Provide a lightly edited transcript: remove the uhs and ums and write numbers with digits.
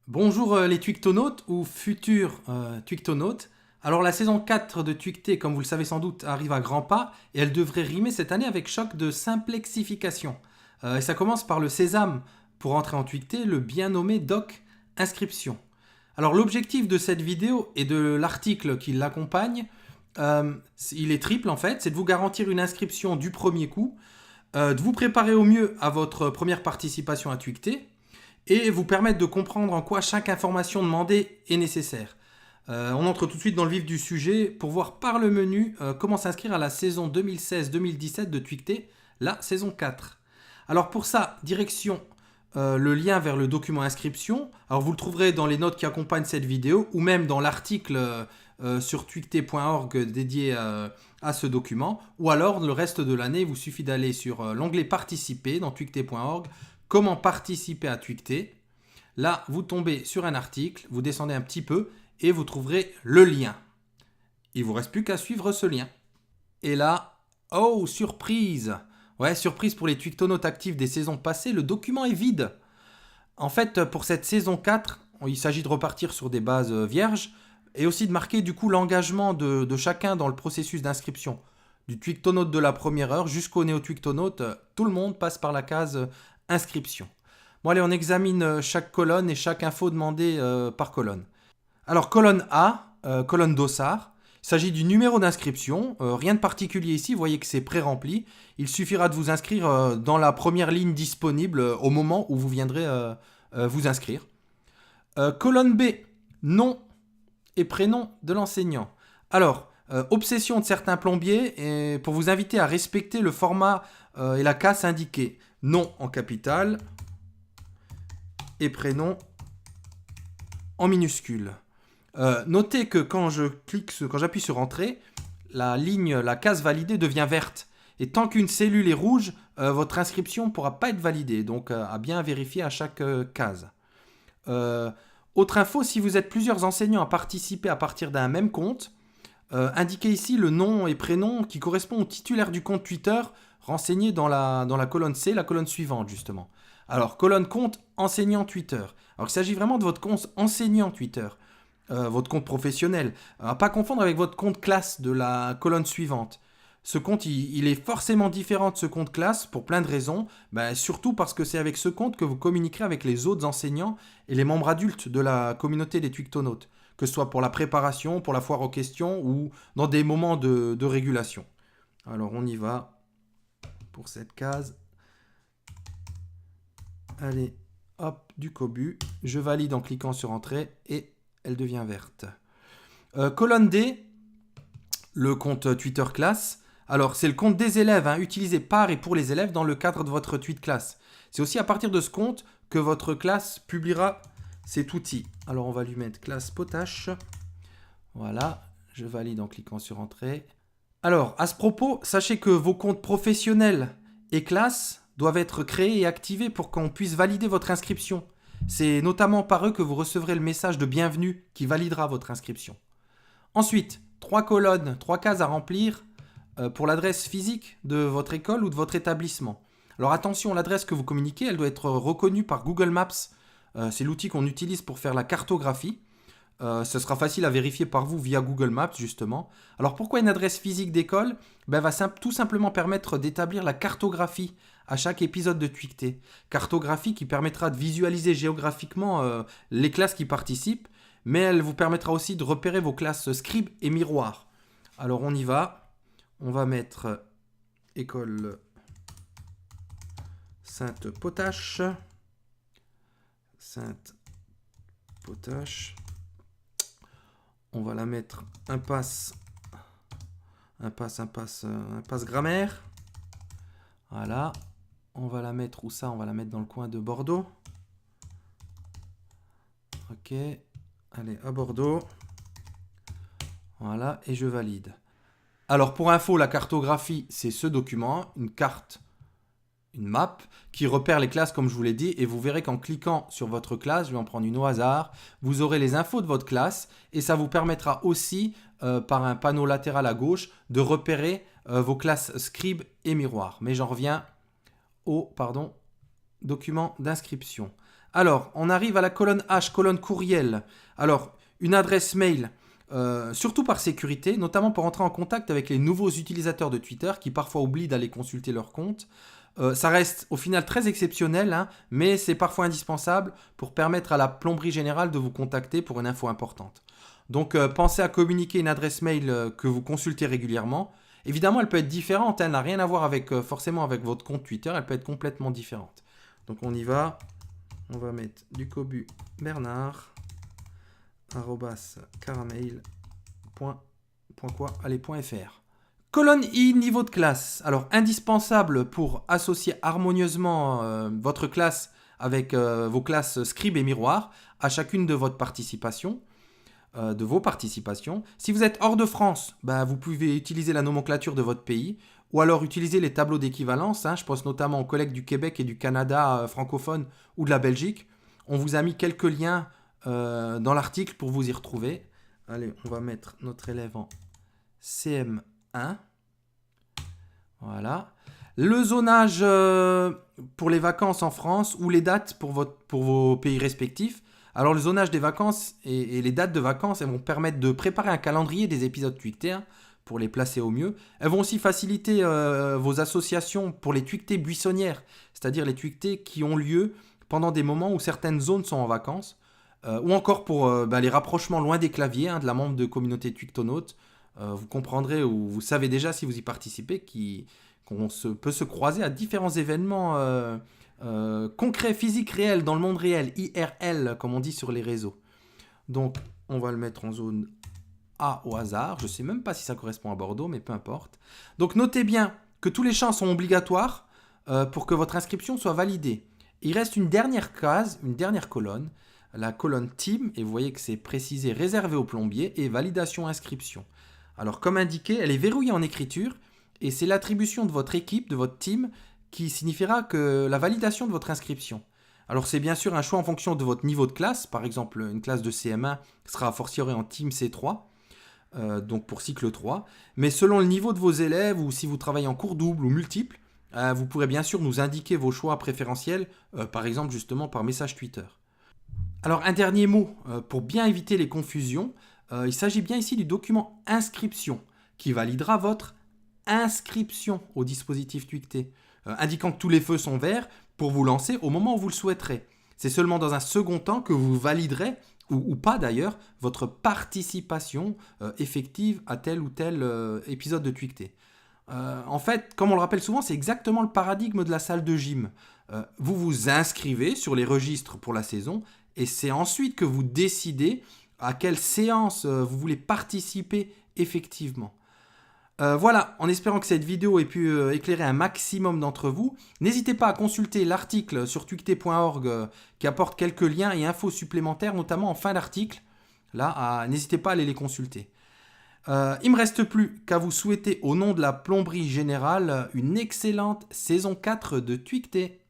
Bonjour les Twictonautes ou futurs Twictonautes. Alors la saison 4 de Twicté, comme vous le savez sans doute, arrive à grands pas et elle devrait rimer cette année avec choc de simplexification. Et ça commence par le sésame pour entrer en Twicté, le bien nommé doc inscription. Alors l'objectif de cette vidéo et de l'article qui l'accompagne, il est triple en fait, c'est de vous garantir une inscription du premier coup, de vous préparer au mieux à votre première participation à Twicté, et vous permettre de comprendre en quoi chaque information demandée est nécessaire. On entre tout de suite dans le vif du sujet pour voir par le menu comment s'inscrire à la saison 2016-2017 de Twicté, la saison 4. Alors pour ça, direction le lien vers le document inscription. Alors vous le trouverez dans les notes qui accompagnent cette vidéo ou même dans l'article sur twicté.org dédié à ce document. Ou alors le reste de l'année, il vous suffit d'aller sur l'onglet participer dans twicté.org. Comment participer à Twicté. Là, vous tombez sur un article, vous descendez un petit peu et vous trouverez le lien. Il vous reste plus qu'à suivre ce lien. Et là, oh, surprise! Ouais, surprise pour les Twictonautes actifs des saisons passées, le document est vide. En fait, pour cette saison 4, il s'agit de repartir sur des bases vierges et aussi de marquer du coup l'engagement de chacun dans le processus d'inscription. Du Twictonaute de la première heure jusqu'au néo-Twictonaute, tout le monde passe par la case inscription. Bon allez, on examine chaque colonne et chaque info demandée par colonne. Alors colonne A, colonne dossard, il s'agit du numéro d'inscription, rien de particulier ici, vous voyez que c'est pré-rempli. Il suffira de vous inscrire dans la première ligne disponible au moment où vous viendrez vous inscrire. Colonne B, nom et prénom de l'enseignant. Alors, obsession de certains plombiers et pour vous inviter à respecter le format et la casse indiquée. Nom en capital et prénom en minuscule. Notez que quand j'appuie sur Entrée, la case validée devient verte. Et tant qu'une cellule est rouge, votre inscription ne pourra pas être validée. Donc à bien vérifier à chaque case. Autre info, si vous êtes plusieurs enseignants à participer à partir d'un même compte, indiquez ici le nom et prénom qui correspond au titulaire du compte Twitter renseigné dans la colonne C, la colonne suivante justement. Alors, colonne compte enseignant Twitter. Alors, il s'agit vraiment de votre compte enseignant Twitter, votre compte professionnel. À pas confondre avec votre compte classe de la colonne suivante. Ce compte, il est forcément différent de ce compte classe pour plein de raisons, surtout parce que c'est avec ce compte que vous communiquerez avec les autres enseignants et les membres adultes de la communauté des Twictonautes, que ce soit pour la préparation, pour la foire aux questions ou dans des moments de régulation. Alors on y va pour cette case. Allez, hop, du cobu. Je valide en cliquant sur Entrée et elle devient verte. Colonne D, le compte Twitter classe. Alors, c'est le compte des élèves, utilisé par et pour les élèves dans le cadre de votre tweet classe. C'est aussi à partir de ce compte que votre classe publiera cet outil. Alors, on va lui mettre classe potache. Voilà, je valide en cliquant sur Entrée. Alors, à ce propos, sachez que vos comptes professionnels et classe doivent être créés et activés pour qu'on puisse valider votre inscription. C'est notamment par eux que vous recevrez le message de bienvenue qui validera votre inscription. Ensuite, 3 colonnes, 3 cases à remplir pour l'adresse physique de votre école ou de votre établissement. Alors attention, l'adresse que vous communiquez, elle doit être reconnue par Google Maps. C'est l'outil qu'on utilise pour faire la cartographie. Ce sera facile à vérifier par vous via Google Maps, justement. Alors pourquoi une adresse physique d'école va tout simplement permettre d'établir la cartographie à chaque épisode de Twicté. Cartographie qui permettra de visualiser géographiquement les classes qui participent, mais elle vous permettra aussi de repérer vos classes scribe et miroir. Alors on y va. On va mettre école Sainte-Potache. Sainte-Potache. On va la mettre impasse grammaire. Voilà. On va la mettre où ça? On va la mettre dans le coin de Bordeaux. Ok. Allez, à Bordeaux. Voilà, et je valide. Alors pour info, la cartographie, c'est ce document, une carte, une map, qui repère les classes comme je vous l'ai dit, et vous verrez qu'en cliquant sur votre classe, je vais en prendre une au hasard, vous aurez les infos de votre classe, et ça vous permettra aussi, par un panneau latéral à gauche, de repérer vos classes scribe et miroir. Mais j'en reviens au document d'inscription. Alors, on arrive à la colonne H, colonne courriel. Alors, une adresse mail, surtout par sécurité, notamment pour entrer en contact avec les nouveaux utilisateurs de Twitter qui parfois oublient d'aller consulter leur compte. Ça reste au final très exceptionnel, hein, mais c'est parfois indispensable pour permettre à la plomberie générale de vous contacter pour une info importante. Donc pensez à communiquer une adresse mail que vous consultez régulièrement. Évidemment, elle peut être différente, hein, elle n'a rien à voir avec, forcément avec votre compte Twitter, elle peut être complètement différente. Donc on y va, on va mettre ducobu bernard @caramel.fr. Colonne I, niveau de classe. Alors, indispensable pour associer harmonieusement votre classe avec vos classes scribe et miroir à chacune de votre participation, de vos participations. Si vous êtes hors de France, bah, vous pouvez utiliser la nomenclature de votre pays ou alors utiliser les tableaux d'équivalence. Hein, je pense notamment aux collègues du Québec et du Canada francophone ou de la Belgique. On vous a mis quelques liens dans l'article pour vous y retrouver. Allez, on va mettre notre élève en CM1. Voilà. Le zonage pour les vacances en France ou les dates pour vos pays respectifs. Alors, le zonage des vacances et les dates de vacances, elles vont permettre de préparer un calendrier des épisodes tweetés pour les placer au mieux. Elles vont aussi faciliter vos associations pour les tweetés buissonnières, c'est-à-dire les tweetés qui ont lieu pendant des moments où certaines zones sont en vacances. Ou encore pour les rapprochements loin des claviers de la membre de communauté Twictonautes. Vous comprendrez ou vous savez déjà si vous y participez qu'on peut se croiser à différents événements concrets, physiques, réels, dans le monde réel, IRL, comme on dit sur les réseaux. Donc, on va le mettre en zone A au hasard. Je ne sais même pas si ça correspond à Bordeaux, mais peu importe. Donc, notez bien que tous les champs sont obligatoires pour que votre inscription soit validée. Il reste une dernière case, une dernière colonne, la colonne Team, et vous voyez que c'est précisé réservé aux plombiers et validation inscription. Alors comme indiqué, elle est verrouillée en écriture et c'est l'attribution de votre équipe, de votre team, qui signifiera que la validation de votre inscription. Alors c'est bien sûr un choix en fonction de votre niveau de classe, par exemple une classe de CM1 sera a fortiori en Team C3, donc pour cycle 3, mais selon le niveau de vos élèves ou si vous travaillez en cours double ou multiple, vous pourrez bien sûr nous indiquer vos choix préférentiels, par exemple justement par message Twitter. Alors un dernier mot pour bien éviter les confusions, il s'agit bien ici du document inscription qui validera votre inscription au dispositif Twicté, indiquant que tous les feux sont verts pour vous lancer au moment où vous le souhaiterez. C'est seulement dans un second temps que vous validerez, ou pas d'ailleurs, votre participation effective à tel ou tel épisode de Twicté. En fait, comme on le rappelle souvent, c'est exactement le paradigme de la salle de gym. Vous vous inscrivez sur les registres pour la saison et c'est ensuite que vous décidez à quelle séance vous voulez participer effectivement. Voilà, en espérant que cette vidéo ait pu éclairer un maximum d'entre vous, n'hésitez pas à consulter l'article sur twicté.org qui apporte quelques liens et infos supplémentaires, notamment en fin d'article. Là, n'hésitez pas à aller les consulter. Il ne me reste plus qu'à vous souhaiter au nom de la plomberie générale une excellente saison 4 de Twicté.